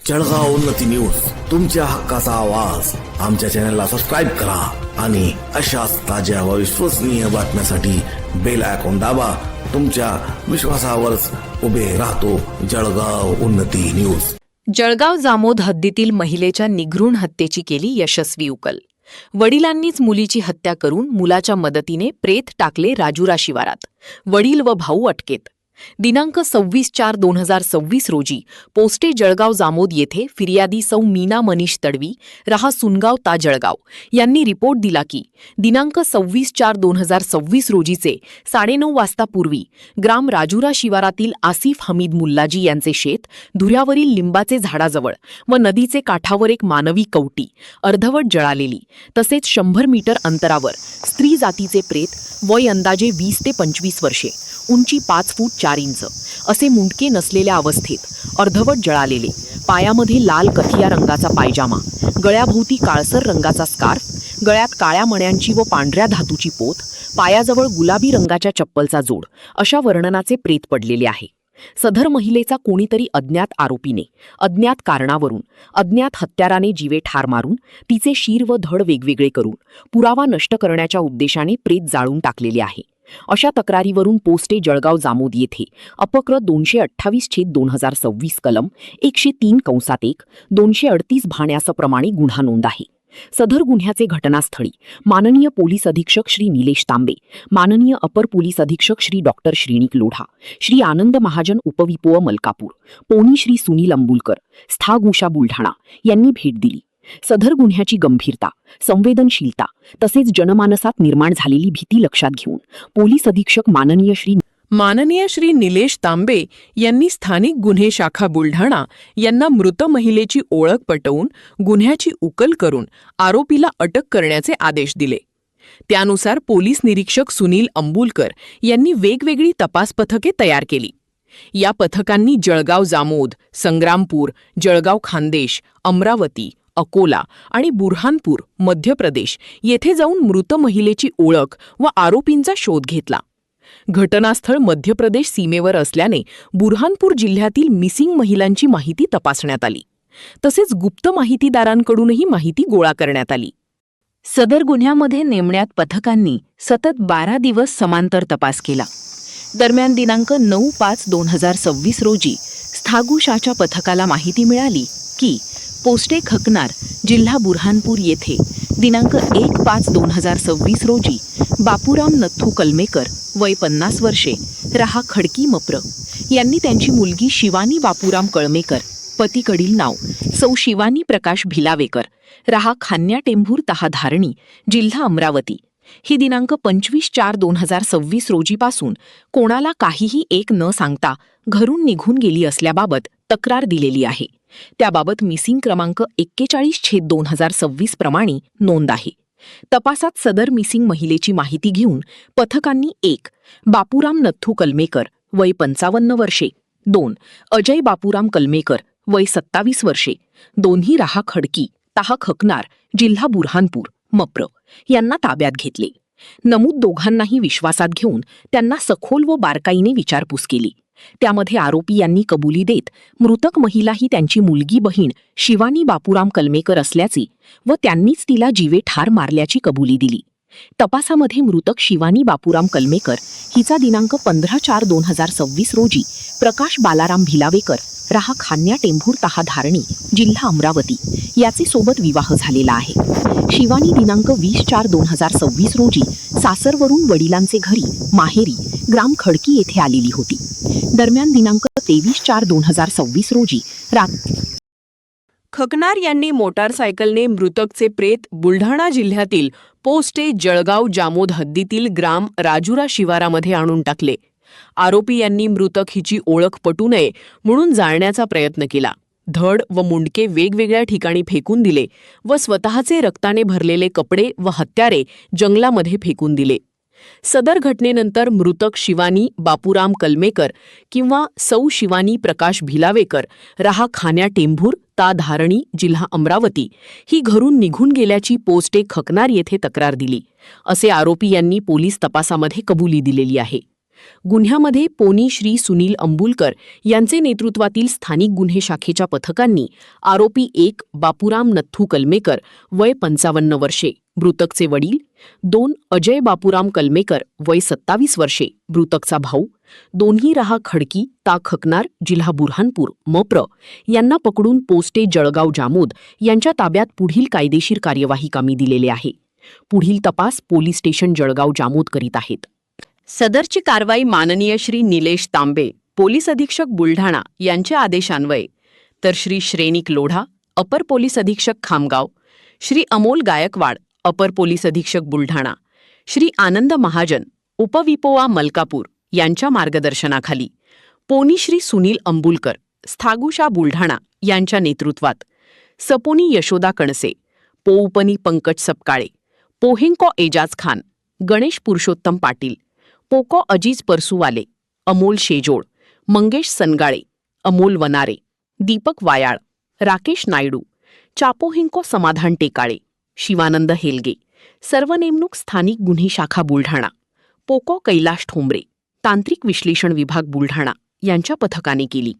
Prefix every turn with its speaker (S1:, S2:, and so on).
S1: जळगाव उन्नती न्यूज, तुमच्या हक्काचा आवाज. आमच्या चॅनलला सबस्क्राईब करा आणि अशाच ताज्या व विश्वसनीय बातम्यांसाठी बेल आयकॉन दाबा. तुमच्या विश्वासावरच उभे राहतो जळगाव उन्नती न्यूज.
S2: जळगाव जामोद हद्दीतील महिलेच्या निघृण हत्येची केली यशस्वी उकल. वडिलांनीच मुलीची हत्या करून मुलाच्या मदतीने प्रेत टाकले राजुरा शिवारात. वडील व भाऊ अटकेत. दिनांक 26/4/2026 रोजी पोस्टे जळगाव जामोद येथे फिर्यादी सौ मीना मनीष तडवी रहा सुनगाव ता जळगाव यांनी रिपोर्ट दिला की दिनांक 26/4/2026 रोजीचे 9:30 वाजता पूर्वी ग्राम राजुरा शिवारातील आसिफ हमीद मुल्लाजी यांचे शेत धुऱ्यावरील लिंबाचे झाडाजवळ व नदीचे काठावर एक मानवी कवटी अर्धवट जळालेली तसेच 100 मीटर अंतरावर स्त्री जातीचे प्रेत वय अंदाजे 20 ते 25 वर्षे, उंची 5 फूट 4 इंच असे मुंडके नसलेल्या अवस्थेत अर्धवट जळालेले, पायामध्ये लाल कथिया रंगाचा पायजामा, गळ्याभोवती काळसर रंगाचा स्कार्फ, गळ्यात काळ्या मण्यांची व पांढऱ्या धातूची पोत, पायाजवळ गुलाबी रंगाच्या चप्पलचा जोड अशा वर्णनाचे प्रेत पडलेले आहे. सदर महिलेचा कोणीतरी अज्ञात आरोपीने अज्ञात कारणावरून अज्ञात हत्याराने जीवे ठार मारून तिचे शीर व धड वेगवेगळे करून पुरावा नष्ट करण्याच्या उद्देशाने प्रेत जाळून टाकलेले आहे. अशा तक्रारीवरून पोस्टे जळगाव जामोद येथे अपक्र 228/2026 कलम 103(1) 238 भाण्यासप्रमाणे गुन्हा नोंद आहे. सदर गुन्ह्याचे घटनास्थळी माननीय पोलीस अधीक्षक श्री निलेश तांबे, माननीय अपर पोलीस अधीक्षक श्री डॉक्टर श्रीनिक लोढा, श्री आनंद महाजन उपविपो मलकापूर, पोनी श्री सुनील अंबुलकर, स्थाग उषा बुलढाणा यांनी भेट दिली. सदर गुन्ह्याची गंभीरता, संवेदनशीलता तसेच जनमानसात निर्माण झालेली भीती लक्षात घेऊन पोलीस अधीक्षक माननीय श्री निलेश तांबे यांनी स्थानिक गुन्हे शाखा बुलढाणा यांना मृत महिलेची ओळख पटवून गुन्ह्याची उकल करून आरोपीला अटक करण्याचे आदेश दिले. त्यानुसार पोलीस निरीक्षक सुनील अंबुलकर यांनी वेगवेगळी तपास पथके तयार केली. या पथकांनी जळगाव जामोद, संग्रामपूर, जळगाव खानदेश, अमरावती, अकोला आणि बुरहानपूर मध्य प्रदेश येथे जाऊन मृत महिलेची ओळख व आरोपींचा शोध घेतला. घटनास्थळ मध्य प्रदेश सीमेवर असल्याने बुरहानपूर जिल्ह्यातील मिसिंग महिलांची माहिती तपासण्यात आली. तसेच गुप्त माहितीदारांकडूनही माहिती गोळा करण्यात आली. सदर गुन्ह्यामध्ये नेमण्यात पथकांनी सतत 12 दिवस समांतर तपास केला. दरम्यान दिनांक 9/5/2026 रोजी स्थागुशाच्या पथकाला माहिती मिळाली की पोस्टे खकनार, जिल्हा बुरहानपूर येथे दिनांक 1/5/2026 रोजी बापूराम नथू कलमेकर वय 50 वर्षे रहा खडकी मप्र यांनी त्यांची मुलगी शिवानी बापूराम कळमेकर, पतीकडील नाव सौ शिवानी प्रकाश भिलावेकर, रहा खान्या टेंभूर तहा धारणी, जिल्हा अमरावती, ही दिनांक 25/4/2026 रोजीपासून कोणाला काहीही एक न सांगता घरून निघून गेली असल्याबाबत तक्रार दिलेली आहे. त्याबाबत मिसिंग क्रमांक 41/2026 प्रमाणे नोंद आहे. तपासात सदर मिसिंग महिलेची माहिती घेऊन पथकांनी 1. बापूराम नथू कलमेकर वय 55 वर्षे, 2. अजय बापूराम कलमेकर वय 27 वर्षे, दोन्ही रहा खडकी तहा खकनार, जिल्हा बुरहानपूर मप्र यांना ताब्यात घेतले. नमूद दोघांनाही विश्वासात घेऊन त्यांना सखोल व बारकाईने विचारपूस केली. त्यामध्ये आरोपी यांनी कबुली देत मृतक महिला ही त्यांची मुलगी बहीण शिवानी बापूराम कलमेकर असल्याची व त्यांनीच तिला जीवे ठार मारल्याची कबुली दिली. तपासामध्ये मृतक शिवानी बापूराम कलमेकर हिचा दिनांक 15/4/2026 रोजी प्रकाश बालाराम भिलावेकर रहा खान्या टेंभूर तहा धारणी, जिल्हा अमरावती याचे सोबत विवाह झालेला आहे. शिवानी दिनांक 20/4/2026 रोजी सासरवरून वडिलांचे घरी माहेरी ग्राम खडकी येथे आलेली होती. दरम्यान दिनांक 23/4/2026 रोजी खकनार यांनी मोटारसायकलने मृतकचे प्रेत बुलढाणा जिल्ह्यातील पोस्टे जळगाव जामोद हद्दीतील ग्राम राजुरा शिवारामध्ये आणून टाकले. आरोपी यांनी मृतक हिची ओळख पटू नये म्हणून जाळण्याचा प्रयत्न केला. धड व मुंडके वेगवेगळ्या ठिकाणी फेकून दिले व स्वतःचे रक्ताने भरलेले कपडे व हत्यारे जंगलामध्ये फेकून दिले. सदर घटनेनंतर मृतक शिवानी बापूराम कलमेकर किंवा सौ शिवानी प्रकाश भिलावेकर रहा खान्या टेंभूर ता धारणी, जिल्हा अमरावती ही घरून निघून गेल्याची पोस्टे खकनार येथे तक्रार दिली, असे आरोपी यांनी पोलीस तपासामध्ये कबुली दिलेली आहे. गुन्ह्यामध्ये पोनी श्री सुनील अंबुलकर यांचे नेतृत्वातील स्थानिक गुन्हे शाखेच्या पथकांनी आरोपी 1 बापूराम नथू कलमेकर वय 55 वर्षे मृतकचे वडील, 2 अजय बापूराम कलमेकर वय 27 वर्षे मृतकचा भाऊ, दोन्ही राहा खडकी ताक हकनार जिल्हा बुरहानपूर मप्र यांना पकडून पोस्टे जळगाव जामोद यांच्या ताब्यात पुढील कायदेशीर कार्यवाही कामी दिलेले आहे. पुढील तपास पोलीस स्टेशन जळगाव जामोद करीत आहेत. सदरची कारवाई माननीय श्री निलेश तांबे पोलीस अधीक्षक बुलढाणा यांच्या आदेशान्वये तर श्री श्रेनिक लोढा अपर पोलीस अधीक्षक खामगाव, श्री अमोल गायकवाड अपर पोलीस अधीक्षक बुलढाणा, श्री आनंद महाजन उपविपोआ मलकापूर यांच्या मार्गदर्शनाखाली पोनी श्री सुनील अंबुलकर स्थागुशा बुलढाणा यांच्या नेतृत्वात सपोनी यशोदा कणसे, पोउपनी पंकज सपकाळे, पोहेंको एजाज खान, गणेश पुरुषोत्तम पाटील, पोको अजीज परसुवाले, अमोल शेजोड, मंगेश सनगाळे, अमोल वनारे, दीपक वायाळ, राकेश नायडू, चापोहिंको समाधान टेकाळे, शिवानंद हेलगे सर्व नेमणूक स्थानिक गुन्हे शाखा बुलढाणा, पोको कैलाश ठोंबरे तांत्रिक विश्लेषण विभाग बुलढाणा यांच्या पथकाने केली.